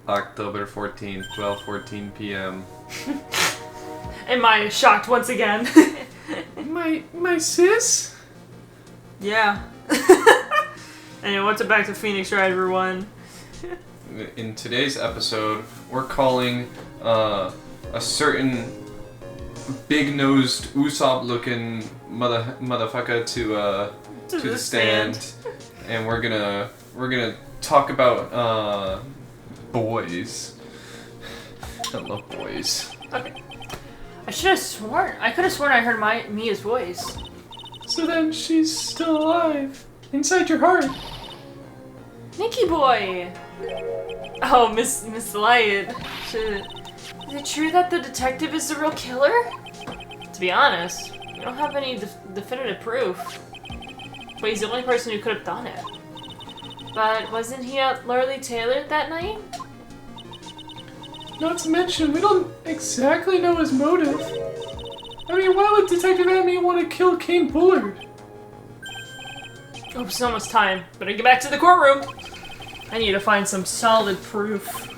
October 14th, 12:14 p.m. And Maya is shocked once again. My sis? Yeah. Anyway, what's it back to Phoenix Wright, everyone? In today's episode, we're calling a certain big-nosed Usopp looking motherfucker to the stand. And we're gonna talk about boys. I love boys. Okay. I could have sworn I heard Mia's voice. So then she's still alive inside your heart. Nicky boy! Oh, Miss Light. Shit. Is it true that the detective is the real killer? To be honest, we don't have any definitive proof. But he's the only person who could have done it. But wasn't he at Lurley Taylor that night? Not to mention, we don't exactly know his motive. I mean, why would Detective Amy want to kill Kane Bullard? Oh, it's almost time. Better get back to the courtroom. I need to find some solid proof.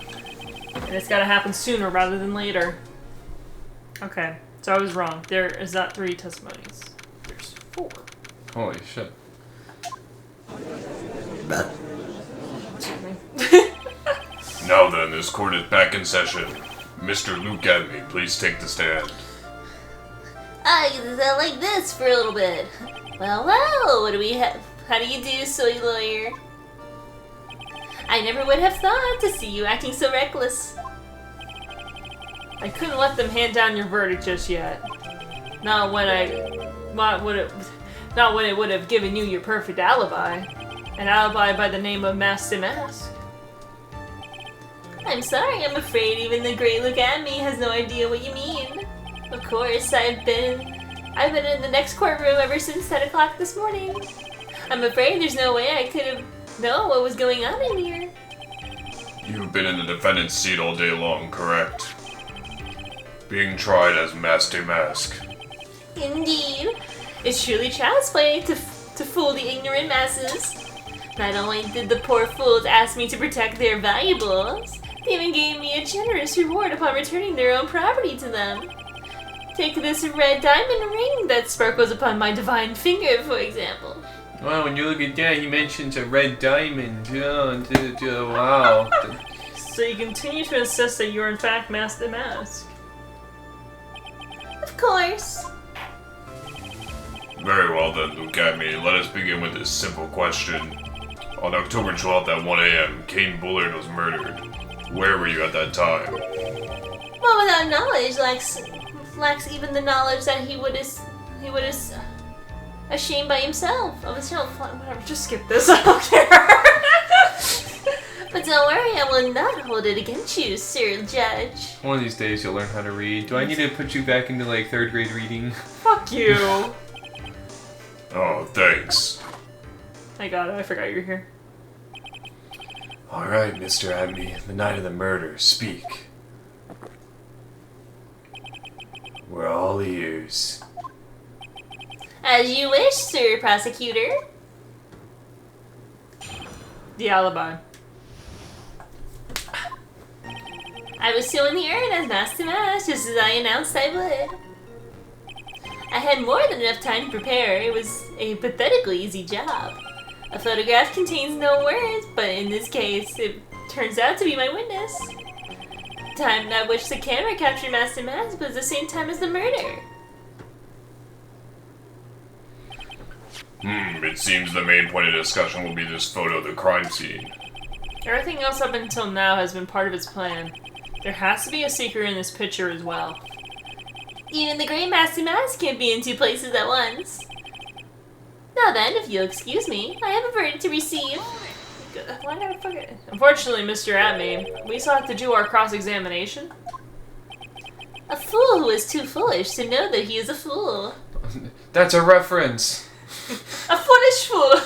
And it's gotta happen sooner rather than later. Okay, so I was wrong. There is not 3 testimonies. There's 4. Holy shit. Now then, this court is back in session. Mr. Luke Adney, please take the stand. I get to sound like this for a little bit. Well, what do we have? How do you do, soy lawyer? I never would have thought to see you acting so reckless. I couldn't let them hand down your verdict just yet. Not when it would have given you your perfect alibi. An alibi by the name of Master Mask. I'm sorry, I'm afraid even the great Luke at me has no idea what you mean. Of course, I've been in the next courtroom ever since 10 o'clock this morning. I'm afraid there's no way I could have known what was going on in here. You've been in the defendant's seat all day long, correct? Being tried as Master Mask. Indeed. It's truly child's play to fool the ignorant masses. Not only did the poor fools ask me to protect their valuables, they even gave me a generous reward upon returning their own property to them. Take this red diamond ring that sparkles upon my divine finger, for example. Wow, when you look at that, he mentions a red diamond. Wow. So you continue to insist that you are in fact Master Mask. Of course. Very well then, Luke Adney, let us begin with this simple question. On October 12th at 1 a.m., Kane Bullard was murdered. Where were you at that time? One without knowledge lacks even the knowledge that he would ashamed by himself of his own. Whatever, just skip this. I don't care. But don't worry, I will not hold it against you, Sir Judge. One of these days you'll learn how to read. Do I need to put you back into like 3rd grade reading? Fuck you. Oh, thanks. I got it. I forgot you were here. Alright, Mr. Adney, the night of the murder, speak. We're all ears. As you wish, Sir Prosecutor. The alibi. I was still in the urn as Master Mask, just as I announced I would. I had more than enough time to prepare. It was a pathetically easy job. A photograph contains no words, but in this case, it turns out to be my witness. The time at which the camera captured Master Mask was the same time as the murder. It seems the main point of discussion will be this photo of the crime scene. Everything else up until now has been part of its plan. There has to be a secret in this picture as well. Even the great Master Mask can't be in 2 places at once. Now then, if you'll excuse me, I have a verdict to receive. Why not fuck it? Unfortunately, Mr. Adney, we still have to do our cross-examination. A fool who is too foolish to know that he is a fool. That's a reference. A foolish fool.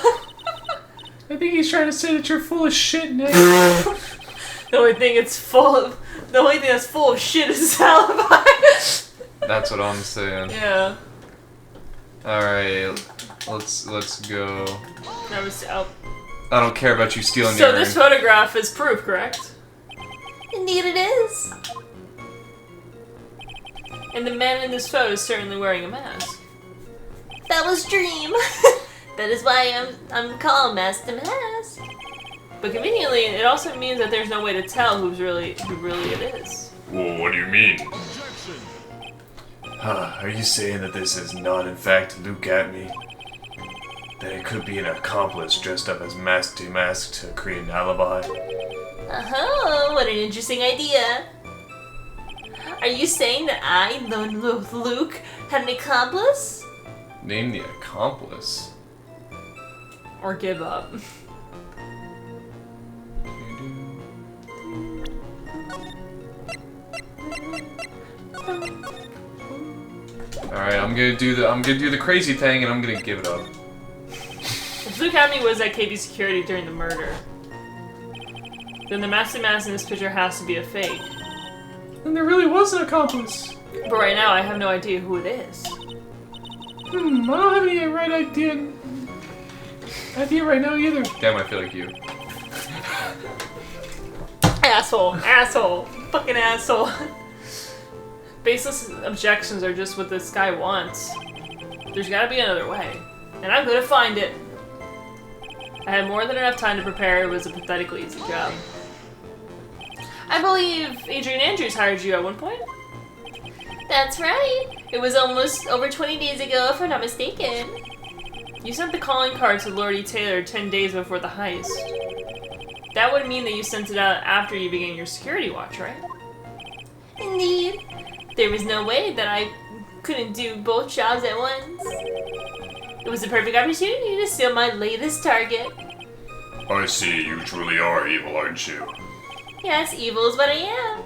I think he's trying to say that you're full of shit, Nick. The only thing that's full of shit is Alibi. That's what I'm saying. Yeah. Alright, let's go. That was out. I don't care about you stealing So your this photograph is proof, correct? Indeed it is. And the man in this photo is certainly wearing a mask. That was Dream. That is why I'm called Master Mask. But conveniently, it also means that there's no way to tell who really it is. Well, what do you mean? Are you saying that this is not in fact Luke at me? That it could be an accomplice dressed up as Mask to Mask to create an alibi? Oh, what an interesting idea. Are you saying that I, Luke, had an accomplice? Name the accomplice. Or give up. Alright, I'm gonna do the crazy thing and I'm gonna give it up. If Luke Academy was at KB Security during the murder, then the Master Mask in this picture has to be a fake. And there really was an accomplice. But right now, I have no idea who it is. I don't have any right idea right now either. Damn, I feel like you. Asshole. Asshole. Fucking asshole. Baseless objections are just what this guy wants. There's gotta be another way. And I'm gonna find it. I had more than enough time to prepare. It was a pathetically easy job. I believe Adrian Andrews hired you at one point? That's right. It was almost over 20 days ago, if I'm not mistaken. You sent the calling card to Lord E. Taylor 10 days before the heist. That would mean that you sent it out after you began your security watch, right? Indeed. There was no way that I couldn't do both jobs at once. It was the perfect opportunity to steal my latest target. I see, you truly are evil, aren't you? Yes, evil is what I am.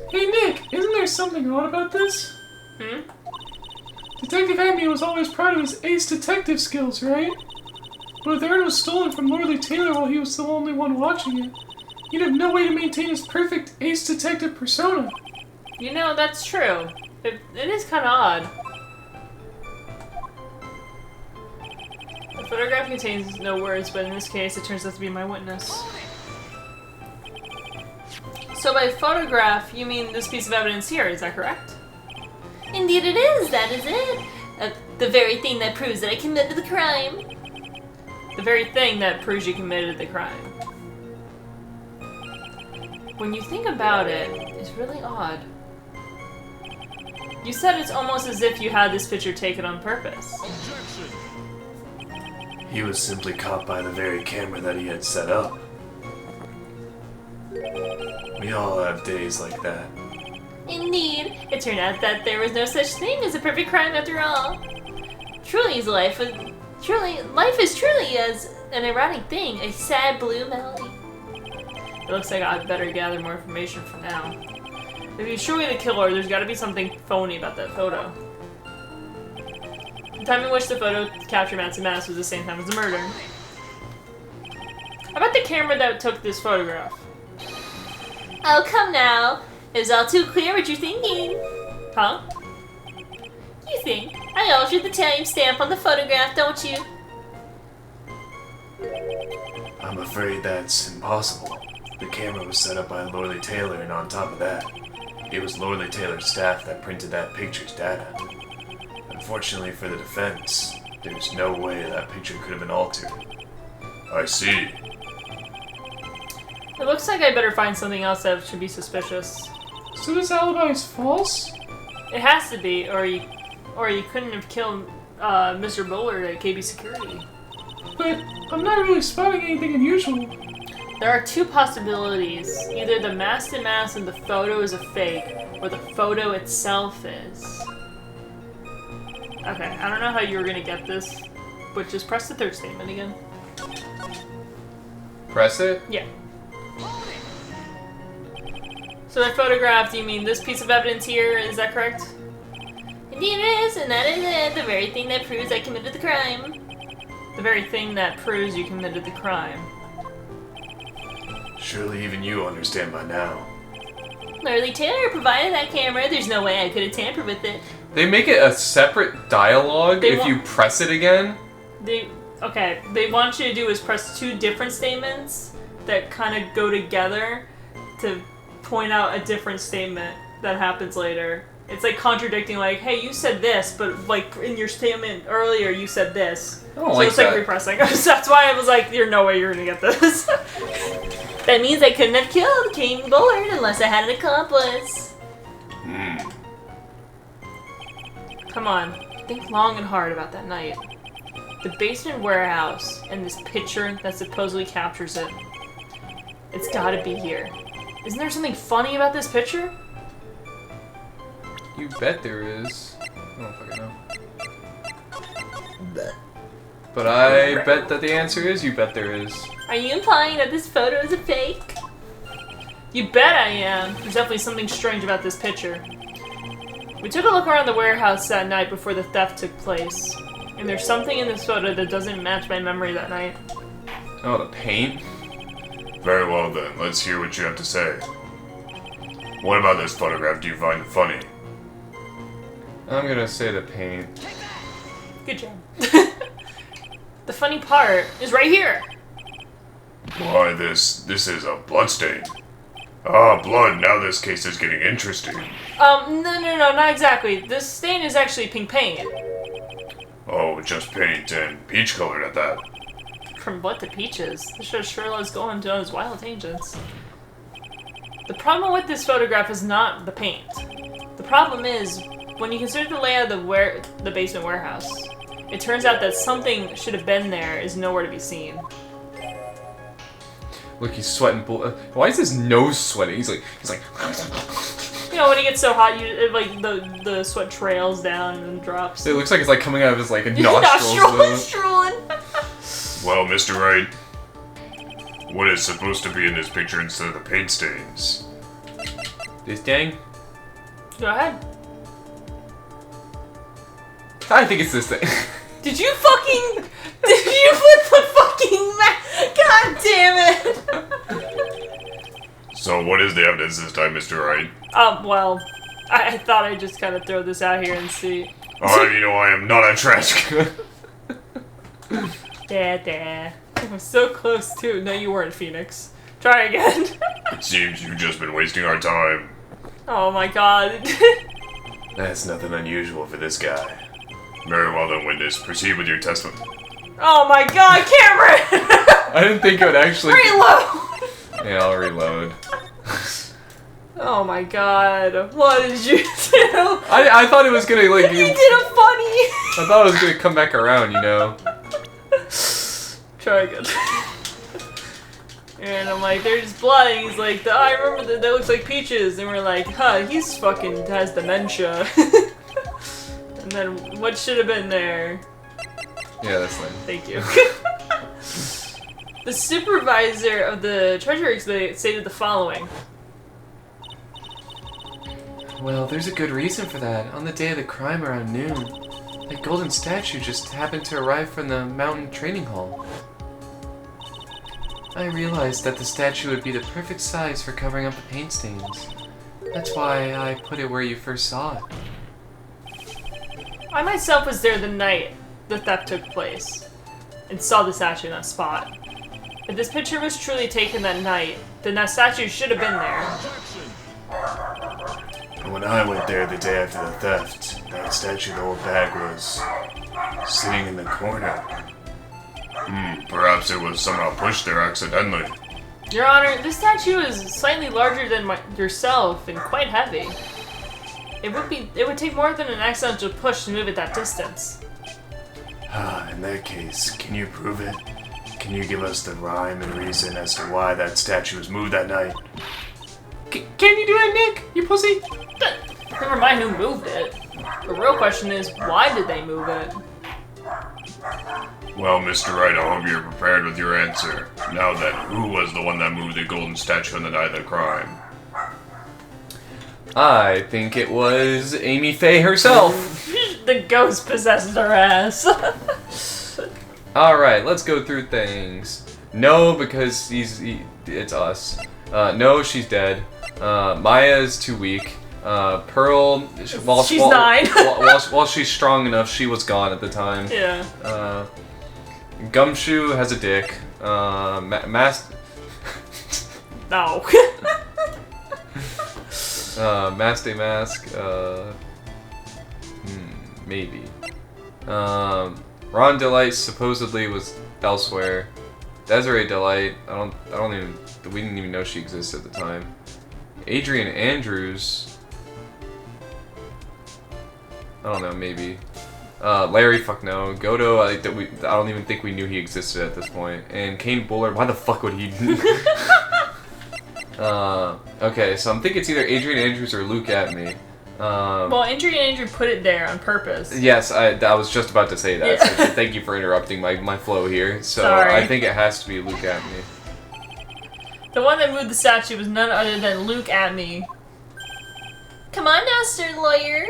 Hey Nick, isn't there something odd about this? Detective Amy was always proud of his ace detective skills, right? But if the urn was stolen from Lord Lee Taylor while he was the only one watching it, he'd have no way to maintain his perfect ace detective persona. You know, that's true. It is kind of odd. The photograph contains no words, but in this case, it turns out to be my witness. So by photograph, you mean this piece of evidence here, is that correct? Indeed it is, that is it. The very thing that proves that I committed the crime. The very thing that proves you committed the crime. When you think about it, it's really odd. You said it's almost as if you had this picture taken on purpose. He was simply caught by the very camera that he had set up. We all have days like that. Indeed, it turned out that there was no such thing as a perfect crime after all. Life is truly as an erotic thing, a sad blue melody. It looks like I'd better gather more information for now. If he's truly the killer, there's gotta be something phony about that photo. The time in which the photo captured Matt's mask was the same time as the murder. How about the camera that took this photograph? Oh, come now. It was all too clear what you're thinking. Huh? You think I altered the time stamp on the photograph, don't you? I'm afraid that's impossible. The camera was set up by Lorelei Taylor, and on top of that, it was Lorelei Taylor's staff that printed that picture's data. Unfortunately for the defense, there's no way that picture could have been altered. I see. It looks like I better find something else that should be suspicious. So this alibi is false? It has to be, or you couldn't have killed Mr. Bullard at KB Security. But I'm not really spotting anything unusual. There are two possibilities. Either the mask and mask and the photo is a fake, or the photo itself is. Okay, I don't know how you were gonna get this, but just press the third statement again. Press it? Yeah. So by photograph, do you mean this piece of evidence here? Is that correct? Indeed it is, and that is it. The very thing that proves I committed the crime. The very thing that proves you committed the crime. Surely even you understand by now. Lorelei Taylor provided that camera. There's no way I could have tampered with it. They make it a separate dialogue if you press it again? They want you to do is press two different statements that kind of go together to point out a different statement that happens later. It's like contradicting, like, hey, you said this, but like in your statement earlier, you said this. I don't So like it's like that. repressing. So that's why I was like, there's no way you're gonna get this. That means I couldn't have killed King Bullard unless I had an accomplice. Come on, think long and hard about that night. The basement warehouse and this picture that supposedly captures it. It's gotta be here. Isn't there something funny about this picture? You bet there is. I don't fucking know. But I bet that the answer is you bet there is. Are you implying that this photo is a fake? You bet I am. There's definitely something strange about this picture. We took a look around the warehouse that night before the theft took place. And there's something in this photo that doesn't match my memory that night. Oh, the paint? Very well then, let's hear what you have to say. What about this photograph do you find funny? I'm gonna say the paint. Good job. The funny part is right here. Why, this is a bloodstain. Ah, blood, now this case is getting interesting. No, not exactly. This stain is actually pink paint. Oh, just paint and peach colored at that. From what to peaches. This show sure loves going to those wild tangents. The problem with this photograph is not the paint. The problem is, when you consider the layout of the basement warehouse, it turns out that something should have been there is nowhere to be seen. Look, he's sweating. Why is his nose sweating? He's like. You know, when he gets so hot, like the sweat trails down and then drops. It looks like it's like coming out of his like nostrils. Nostrils. Well, Mr. Wright, what is supposed to be in this picture instead of the paint stains? This thing? Go ahead. I think it's this thing. Did you put the fucking God damn it! So what is the evidence this time, Mr. Wright? Well, I thought I'd just kind of throw this out here and see. Alright, you know I am not a trash can. I was so close too. No, you weren't, Phoenix. Try again. It seems you've just been wasting our time. Oh my god. That's nothing unusual for this guy. Very well then, witness. Proceed with your testimony. Oh my god, Cameron! I didn't think it would actually. Reload! Yeah, I'll reload. Oh my god. What did you do? I thought it was gonna like. You did a funny! I thought it was gonna come back around, you know. Try again. And I'm like, there's blood, and he's like, I remember that looks like peaches, and we're like, huh, he's fucking has dementia. And then, what should have been there? Yeah, that's fine. Thank you. The supervisor of the treasure exhibit stated the following. Well, there's a good reason for that. On the day of the crime around noon, that golden statue just happened to arrive from the mountain training hall. I realized that the statue would be the perfect size for covering up the paint stains. That's why I put it where you first saw it. I myself was there the night the theft took place, and saw the statue in that spot. If this picture was truly taken that night, then that statue should have been there. And when I went there the day after the theft, that statue in the old bag was sitting in the corner. Perhaps it was somehow pushed there accidentally. Your Honor, this statue is slightly larger than yourself and quite heavy. It would take more than an accidental push to move it that distance. In that case, can you prove it? Can you give us the rhyme and reason as to why that statue was moved that night? Can you do it, Nick? You pussy? Never mind who moved it. The real question is, why did they move it? Well, Mr. Wright, I hope you're prepared with your answer. Now then, who was the one that moved the golden statue on the night of the crime? I think it was Amy Faye herself. The ghost possesses her ass. Alright, let's go through things. No, because it's us. No, she's dead. Maya's too weak. Pearl, She's 9. while she's strong enough, she was gone at the time. Yeah. Gumshoe has a dick. No. Mask Day Mask, maybe. Ron Delight supposedly was elsewhere. Desiree Delight, we didn't even know she existed at the time. Adrian Andrews, I don't know, maybe. Larry, fuck no. Godo, I don't even think we knew he existed at this point. And Kane Bullard, why the fuck would he? Okay, so I'm thinking it's either Adrian Andrews or Luke at me. Well, Adrian Andrew put it there on purpose. Yes, I was just about to say that. Yeah. So thank you for interrupting my flow here. So Sorry. I think it has to be Luke at me. The one that moved the statue was none other than Luke at me. Come on now, Sir Lawyer.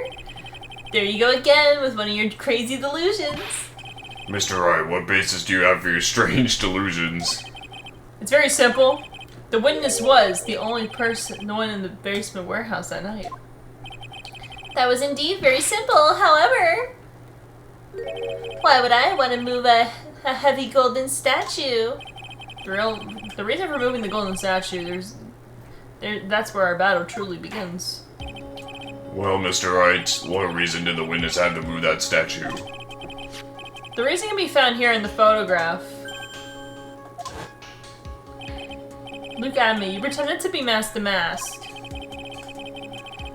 There you go again with one of your crazy delusions. Mr. Wright, what basis do you have for your strange delusions? It's very simple. The witness was the only person, the one in the basement warehouse that night. That was indeed very simple, however. Why would I want to move a heavy golden statue? The reason for moving the golden statue, that's where our battle truly begins. Well, Mr. Wright, what reason did the witness have to move that statue? The reason can be found here in the photograph. Look at me, you pretended to be Mask the Mask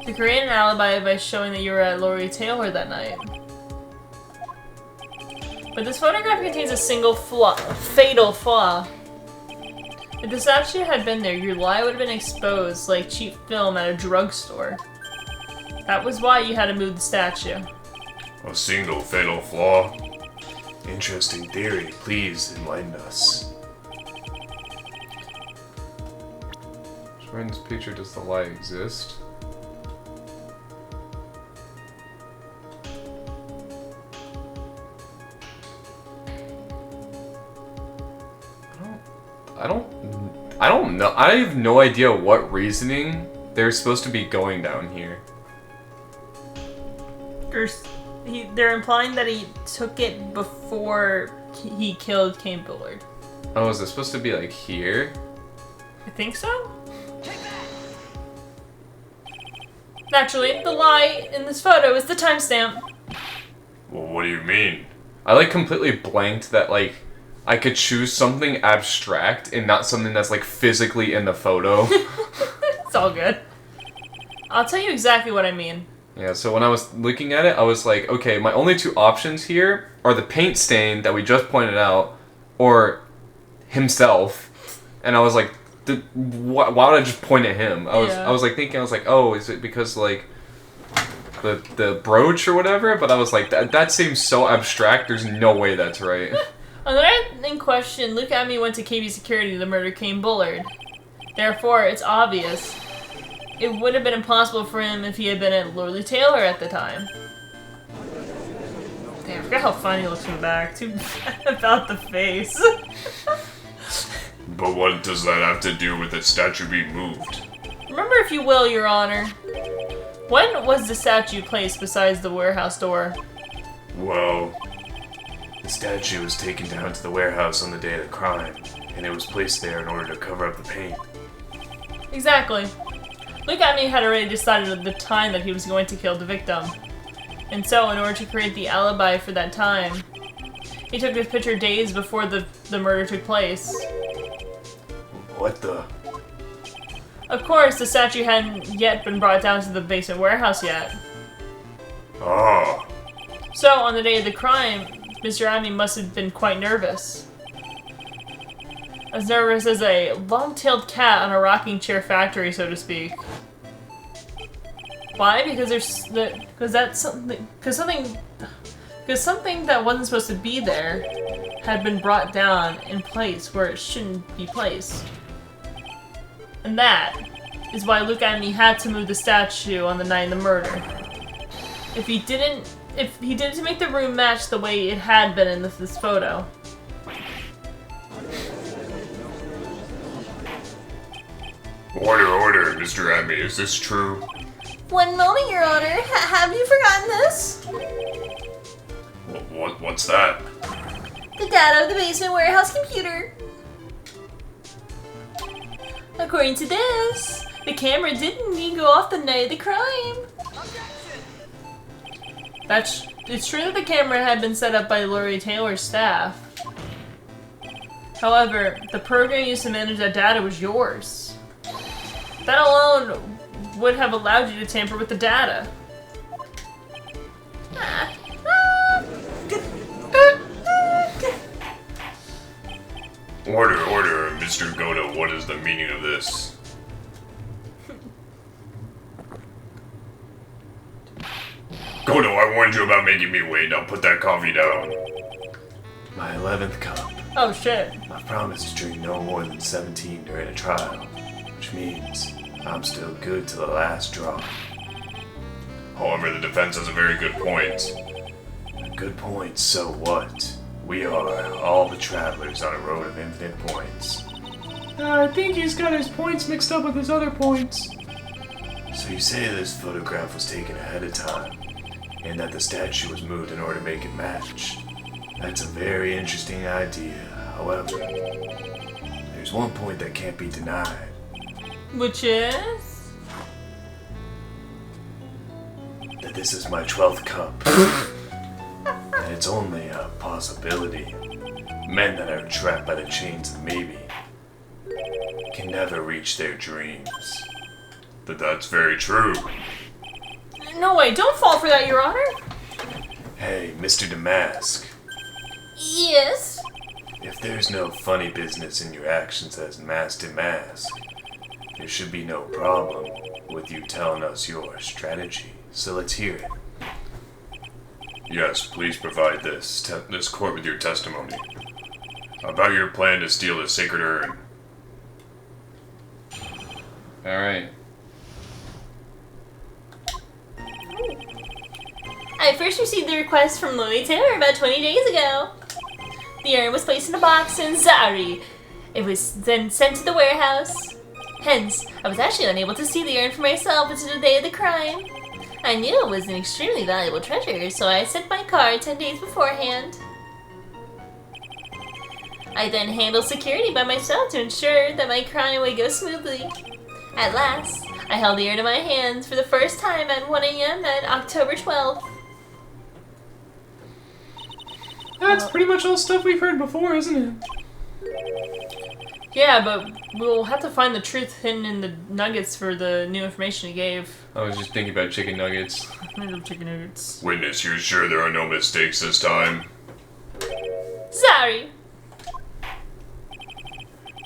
to create an alibi by showing that you were at Lori Taylor that night. But this photograph contains a single fatal flaw. If the statue had been there, your lie would have been exposed like cheap film at a drugstore. That was why you had to move the statue. A single fatal flaw? Interesting theory. Please enlighten us. Where in this picture does the lie exist? I don't know. I have no idea what reasoning they're supposed to be going down here. They're implying that he took it before he killed Kane Bullard. Oh, is it supposed to be like here? I think so? Naturally, the lie in this photo is the timestamp. Well, what do you mean? I like completely blanked that like I could choose something abstract and not something that's like physically in the photo. It's all good. I'll tell you exactly what I mean. Yeah, so when I was looking at it, I was like, okay, my only two options here are the paint stain that we just pointed out, or himself. And I was like, why would I just point at him? I was like thinking, oh, is it because like the brooch or whatever? But I was like, that seems so abstract. There's no way that's right. On the night in question, Luke Amy went to KB Security to murder Kane Bullard. Therefore, it's obvious. It would have been impossible for him if he had been at Lorley Taylor at the time. Damn, I forgot how funny he looks from the back. Too bad about the face. But what does that have to do with the statue being moved? Remember, if you will, Your Honor, when was the statue placed besides the warehouse door? Well, The statue was taken down to the warehouse on the day of the crime, and it was placed there in order to cover up the paint. Exactly. Luke Amy had already decided at the time that he was going to kill the victim. And so, in order to create the alibi for that time, he took this picture days before the murder took place. What the? Of course, the statue hadn't yet been brought down to the basement warehouse yet. ah, So, on the day of the crime, Mr. Amy must have been quite nervous. As nervous as a long-tailed cat on a rocking chair factory, so to speak. Why? Because something that wasn't supposed to be there had been brought down in place where it shouldn't be placed. And that is why Luke Amy had to move the statue on the night of the murder. If he did it to make the room match the way it had been in this photo. Order, Mr. Amy, is this true? One moment, Your Honor. Have you forgotten this? What's that? The data of the basement warehouse computer. According to this, The camera didn't even go off the night of the crime. It's true that the camera had been set up by Lori Taylor's staff. However, the program used to manage that data was yours. That alone would have allowed you to tamper with the data. Order, Mr. Goto, what is the meaning of this? Goto, I warned you about making me wait, now put that coffee down. My 11th cup. Oh shit. I promised to drink no more than 17 during a trial, which means I'm still good to the last drop. However, the defense has a very good point. Good point, so what? We are all the travelers on a road of infinite points. I think he's got his points mixed up with his other points. So you say this photograph was taken ahead of time, and that the statue was moved in order to make it match. That's a very interesting idea. However, there's one point that can't be denied. Which is? That this is my 12th cup. And it's only a possibility. Men that are trapped by the chains of maybe can never reach their dreams. That's very true. No way, don't fall for that, Your Honor. Hey, Mr. Damask, Yes? if there's no funny business in your actions as Master Mask, there should be no problem with you telling us your strategy. So let's hear it. Yes, please provide this court with your testimony about your plan to steal the sacred urn. Alright. I first received the request from Lori Taylor about 20 days ago. The urn was placed in a box in Zari. It was then sent to the warehouse. Hence, I was actually unable to see the urn for myself until the day of the crime. I knew it was an extremely valuable treasure, so I sent my card 10 days beforehand. I then handled security by myself to ensure that my crime would go smoothly. At last, I held the urn in my hands for the first time at 1 a.m. on October 12th. That's pretty much all stuff we've heard before, isn't it? Yeah, but we'll have to find the truth hidden in the nuggets for the new information he gave. I was just thinking about chicken nuggets. Chicken nuggets. Witness, you're sure there are no mistakes this time? Sorry.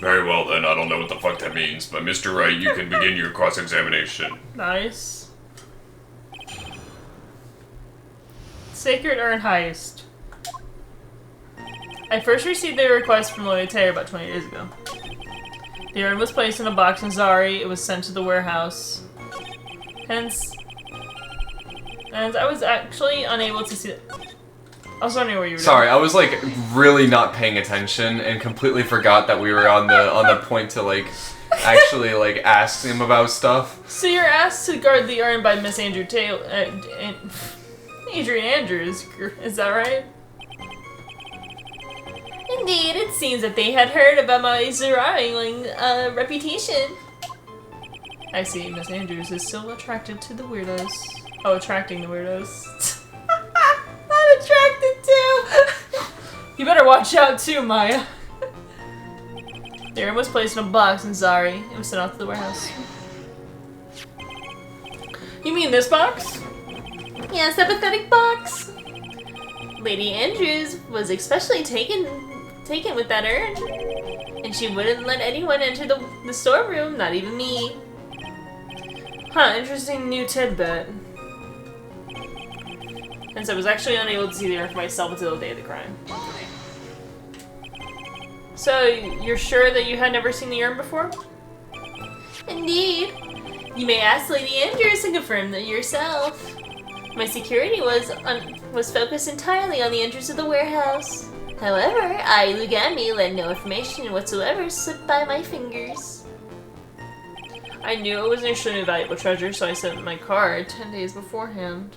Very well then, I don't know what the fuck that means, but Mr. Wright, you can begin your cross-examination. Nice. Sacred Urn Heist. I first received the request from Lori Taylor about 20 days ago. The urn was placed in a box in Zari. It was sent to the warehouse. Hence, and I was actually unable to see it. I was wondering where you were. Sorry, I was like really not paying attention and completely forgot that we were on the point to like actually like ask him about stuff. So you're asked to guard the urn by Miss Andrew Taylor, Adrian Andrews. Is that right? Indeed, it seems that they had heard about my surrounding reputation. I see. Miss Andrews is still attracted to the weirdos. Oh, attracting the weirdos. Not attracted to. You better watch out too, Maya. The urn was placed in a box in Zari. It was sent off to the warehouse. You mean this box? Yes, that pathetic box. Lady Andrews was especially taken with that urn, and she wouldn't let anyone enter the storeroom, not even me. Huh, interesting new tidbit. Hence, I was actually unable to see the urn for myself until the day of the crime. So, you're sure that you had never seen the urn before? Indeed. You may ask Lady Andrews to confirm that yourself. My security was focused entirely on the entrance of the warehouse. However, I, Lugami, let no information whatsoever slip by my fingers. I knew it was an extremely valuable treasure, so I sent my card 10 days beforehand.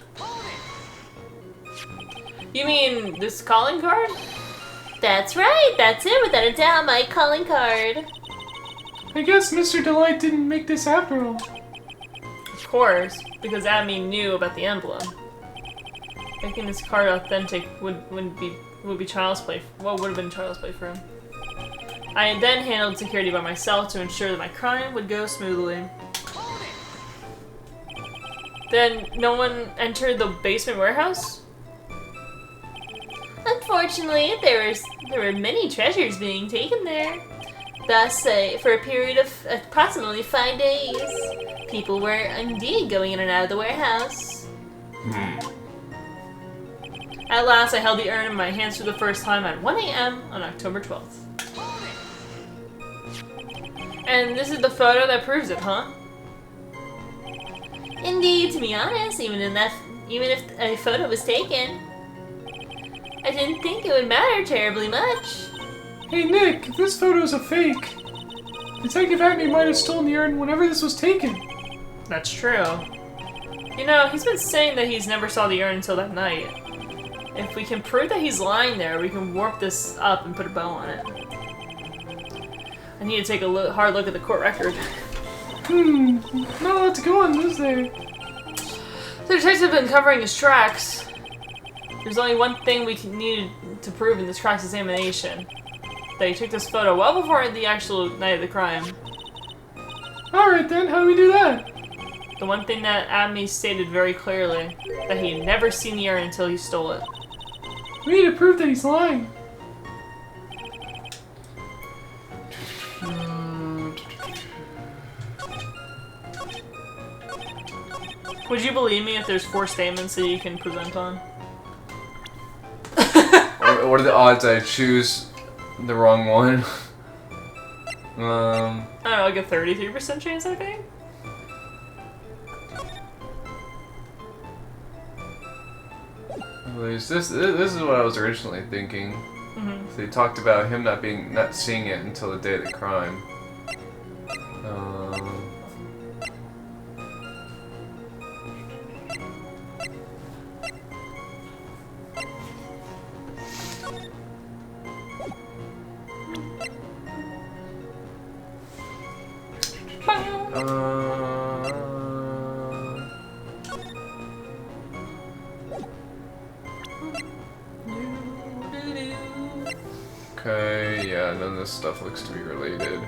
You mean this calling card? That's right, that's it, without a doubt, my calling card. I guess Mr. Delight didn't make this after all. Of course, because Admin knew about the emblem. Making this card authentic would be child's play. What would have been child's play for him? I then handled security by myself to ensure that my crime would go smoothly. Then no one entered the basement warehouse? Unfortunately, there were many treasures being taken there. Thus, for a period of approximately 5 days, people were indeed going in and out of the warehouse. At last, I held the urn in my hands for the first time at 1 a.m. on October 12th. And this is the photo that proves it, huh? Indeed, to be honest, even if a photo was taken, I didn't think it would matter terribly much. Hey Nick, if this photo is a fake, Detective Hackney might have stolen the urn whenever this was taken. That's true. You know, he's been saying that he's never saw the urn until that night. If we can prove that he's lying there, we can warp this up and put a bow on it. I need to take a hard look at the court record. Not a lot to go on, is there? The detective had been covering his tracks. There's only one thing we needed to prove in this cross-examination. That he took this photo well before the actual night of the crime. Alright then, how do we do that? The one thing that Admi stated very clearly, that he had never seen the urn until he stole it. We need to prove that he's lying. Would you believe me if there's 4 statements that you can present on? What are the odds I choose the wrong one? I don't know, like a 33% chance, I think? This is what I was originally thinking. They talked about him not seeing it until the day of the crime. Okay, yeah, none of this stuff looks to be related.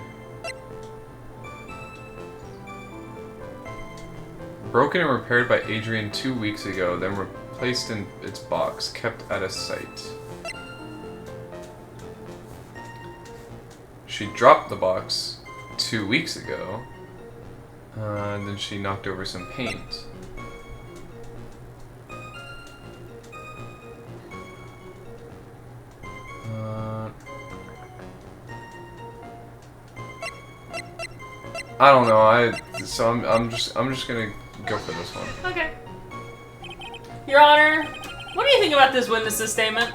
Broken and repaired by Adrian 2 weeks ago, then replaced in its box, kept out of sight. She dropped the box 2 weeks ago, and then she knocked over some paint. I don't know. I'm just gonna go for this one. Okay. Your Honor, what do you think about this witness's statement?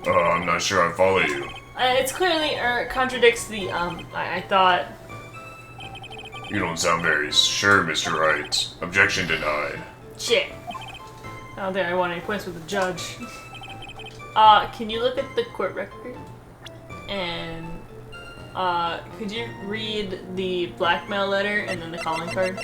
I'm not sure I follow you. It's clearly contradicts the I thought. You don't sound very sure, Mr. Wright. Objection denied. Shit. I don't think I want any points with the judge. Can you look at the court record? And could you read the blackmail letter and then the calling card?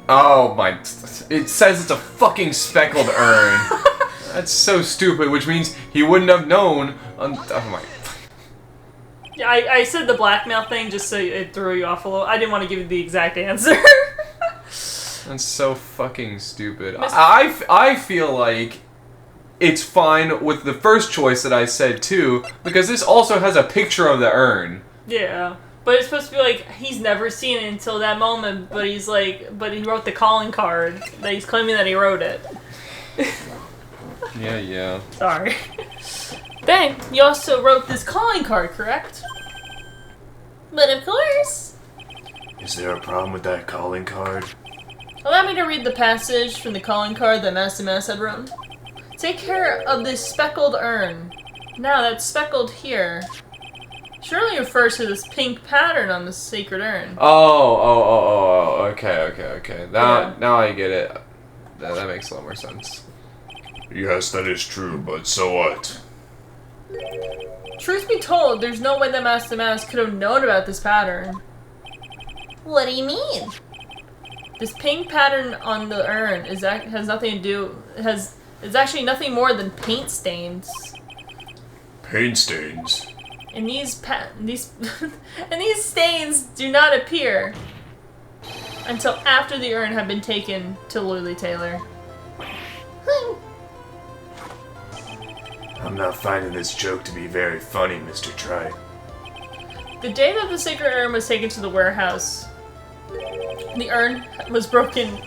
Oh my... It says it's a fucking speckled urn. That's so stupid, which means he wouldn't have known... Oh my... Yeah, I said the blackmail thing just so it threw you off a little. I didn't want to give you the exact answer. That's so fucking stupid. I feel like it's fine with the first choice that I said too, because this also has a picture of the urn. Yeah. But it's supposed to be like, he's never seen it until that moment, but he's like, but he wrote the calling card, that he's claiming that he wrote it. Yeah. Sorry. Then, you also wrote this calling card, correct? But of course. Is there a problem with that calling card? Allow me to read the passage from the calling card that Master Mass had written. Take care of this speckled urn. Now that's speckled here surely refers to this pink pattern on the sacred urn. Oh, okay. Now I get it. That makes a lot more sense. Yes, that is true, but so what? Truth be told, there's no way that Master Mask could have known about this pattern. What do you mean? This pink pattern on the urn has nothing to do is actually nothing more than paint stains. Paint stains? And these and these stains do not appear until after the urn had been taken to Lily Taylor. I'm not finding this joke to be very funny, Mr. Tribulations. The day that the sacred urn was taken to the warehouse, the urn was broken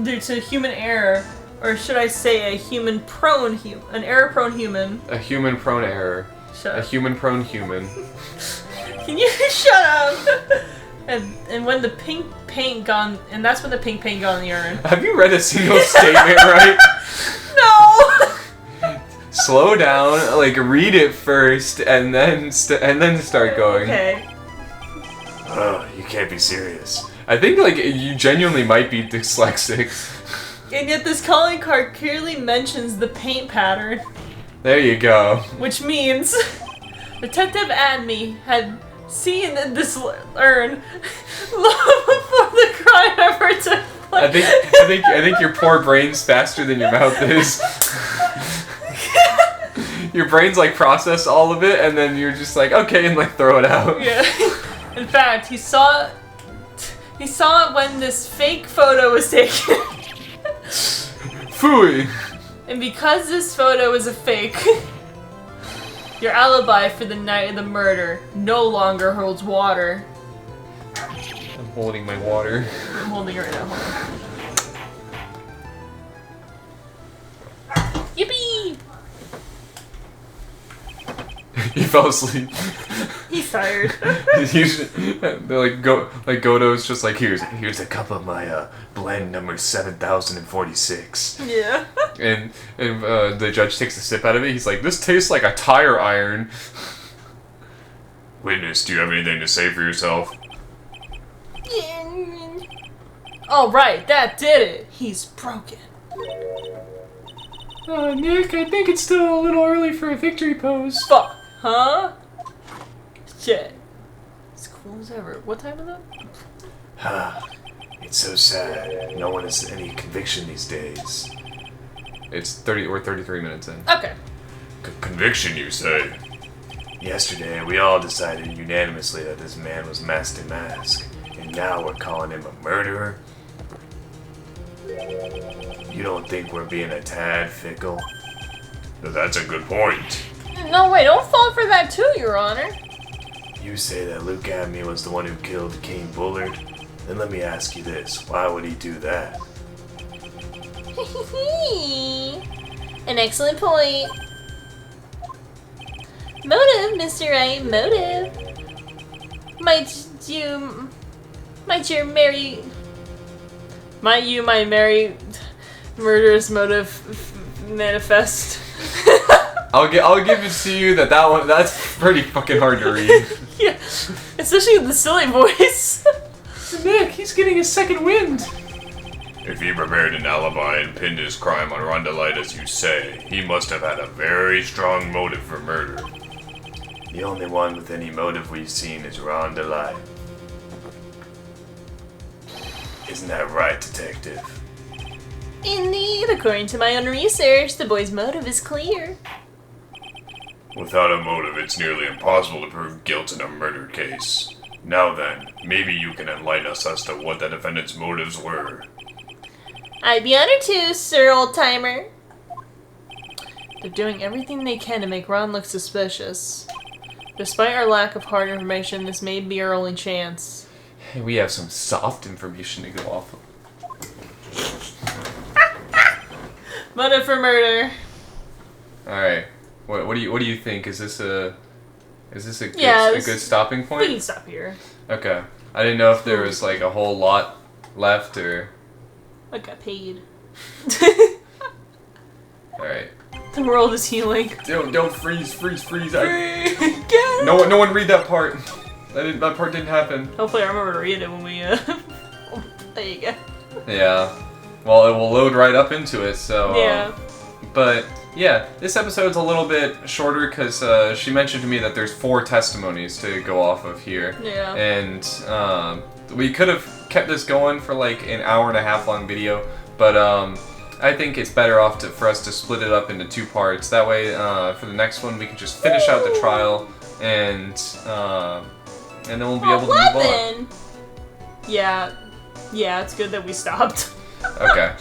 due to human error, or should I say an error-prone human. A human-prone error. Shut A up. human-prone human. Can you shut up? And when the pink paint gone, and that's when the pink paint got on the urn. Have you read a single statement right? No! Slow down, like read it first, and then start going. Okay. Oh, you can't be serious. I think like you genuinely might be dyslexic. And yet this calling card clearly mentions the paint pattern, There you go. which means Detective Adme had seen this urn long before the crime ever took place. I think your poor brain's faster than your mouth is. Your brain's like processed all of it, and then you're just like, okay, and like throw it out. Yeah. In fact, he saw it when this fake photo was taken. Phooey. And because this photo is a fake, your alibi for the night of the murder no longer holds water. I'm holding my water. I'm holding it right now. Hold on. Yippee! He fell asleep. He's tired. They're like Godo's just like here's Here's a cup of my blend number 7046. Yeah. and the judge takes a sip out of it. He's like, this tastes like a tire iron. Witness, do you have anything to say for yourself? All right, that did it. He's broken. Nick, I think it's still a little early for a victory pose. Fuck. Huh? Shit. As cool as ever. What time is it? It's so sad. No one has any conviction these days. It's 33 minutes in. Okay. Conviction, you say? Yesterday, we all decided unanimously that this man was Master Mask, and now we're calling him a murderer? You don't think we're being a tad fickle? That's a good point. No, wait, don't fall for that too, Your Honor. You say that Luke Adme was the one who killed Kane Bullard? Then let me ask you this, why would he do that? An excellent point. Motive, Mr. Wright, motive. Might you marry murderous motive manifest. I'll give it to you that's pretty fucking hard to read. Yeah, especially with the silly voice. Nick, he's getting a second wind. If he prepared an alibi and pinned his crime on Rondolite as you say, he must have had a very strong motive for murder. The only one with any motive we've seen is Rondolite. Isn't that right, Detective? Indeed, according to my own research, the boy's motive is clear. Without a motive, it's nearly impossible to prove guilt in a murder case. Now then, maybe you can enlighten us as to what the defendant's motives were. I'd be honored to, Sir Old-Timer. They're doing everything they can to make Ron look suspicious. Despite our lack of hard information, this may be our only chance. Hey, we have some soft information to go off of. Motive for murder. All right. What do you think? Is this a good, Yeah, a good stopping We point? can stop here. Okay. I didn't know if there was like a whole lot left or. I got paid. All right. The world is healing. Don't freeze. Again. No one read that part. That part didn't happen. Hopefully I remember to read it when we, there you go. Yeah. Well, it will load right up into it, so... Yeah. But, yeah, this episode's a little bit shorter because she mentioned to me that there's 4 testimonies to go off of here. Yeah. And we could have kept this going for like an hour and a half long video, but I think it's better off for us to split it up into 2 parts. That way, for the next one, we can just finish out the trial and then we'll be able to move on. Yeah, it's good that we stopped. Okay.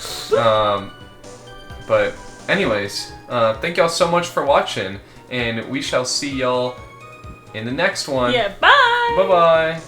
But anyways, thank y'all so much for watching, and we shall see y'all in the next one. Yeah, bye! Bye-bye!